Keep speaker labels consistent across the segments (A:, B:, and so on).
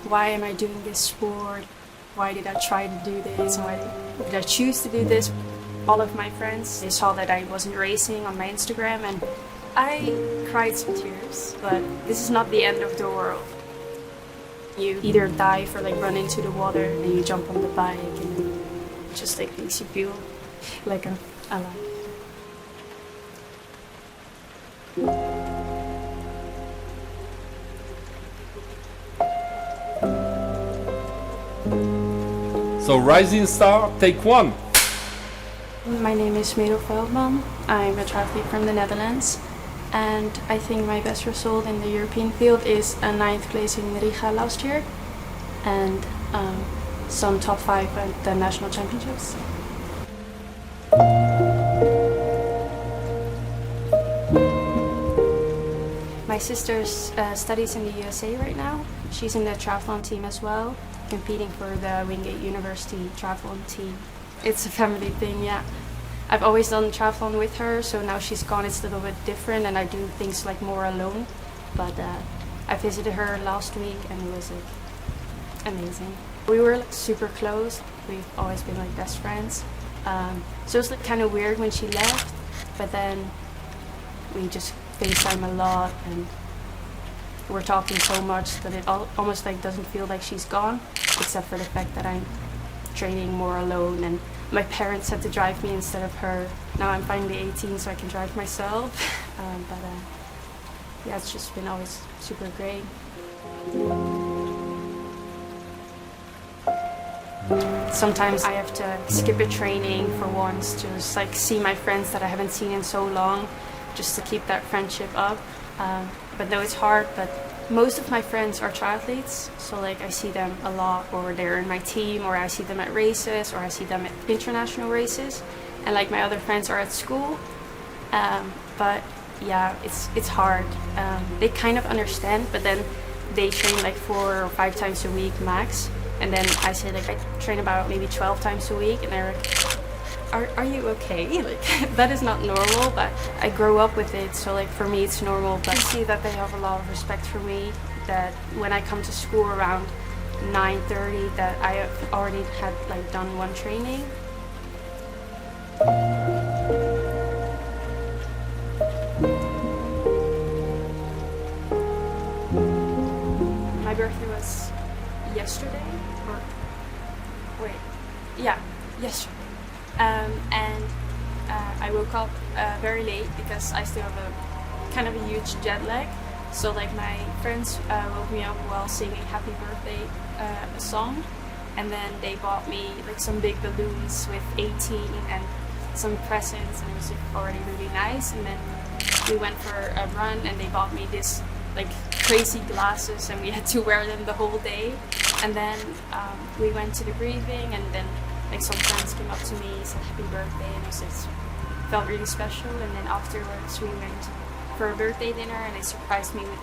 A: Why am I doing this sport? Why did I try to do this? Why did I choose to do this? All of my friends, they saw that I wasn't racing on my Instagram and I cried some tears, but this is not the end of the world. You either dive or run into the water and you jump on the bike and it just makes you feel like I'm alive.
B: So rising star, take one.
A: My name is Merel Veltman. I'm a triathlete from the Netherlands, and I think my best result in the European field is a 9th place in Riga last year and some top 5 at the national championships. My sister studies in the USA right now. She's in the triathlon team as well, competing for the Wingate University triathlon team. It's a family thing, yeah. I've always done triathlon with her, so now she's gone, it's a little bit different and I do things more alone. But I visited her last week and it was amazing. We were super close. We've always been best friends. So it was kind of weird when she left, but then we just FaceTime a lot and we're talking so much that it almost doesn't feel like she's gone, except for the fact that I'm training more alone and my parents had to drive me instead of her. Now I'm finally 18 so I can drive myself. Yeah, it's just been always super great. Sometimes I have to skip a training for once to just see my friends that I haven't seen in so long, just to keep that friendship up. But no, it's hard, but most of my friends are triathletes, so I see them a lot, or they're in my team, or I see them at races, or I see them at international races, and my other friends are at school. But yeah, it's hard. They kind of understand, but then they train 4 or 5 times a week max, and then I say I train about maybe 12 times a week, and they're are you okay? That is not normal, but I grew up with it, so for me it's normal. But I see that they have a lot of respect for me, that when I come to school around 9:30 that I have already had done one training. My birthday was yesterday, or wait, yeah, yesterday. And I woke up very late because I still have a kind of a huge jet lag. So my friends woke me up while singing Happy Birthday, a song, and then they bought me some big balloons with 18 and some presents, and it was already really nice. And then we went for a run and they bought me this crazy glasses and we had to wear them the whole day. And then we went to the briefing and then some friends came up to me, said happy birthday, and it felt really special. And then afterwards we went for a birthday dinner and they surprised me with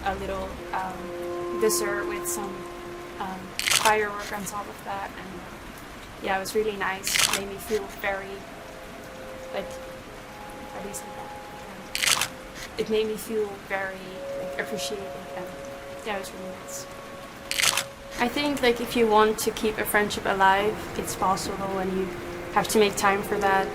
A: a little dessert with some firework on top of that. And yeah, it was really nice. It made me feel very how do you say that? It made me feel very appreciated, and yeah, it was really nice. I think if you want to keep a friendship alive, it's possible, and you have to make time for that.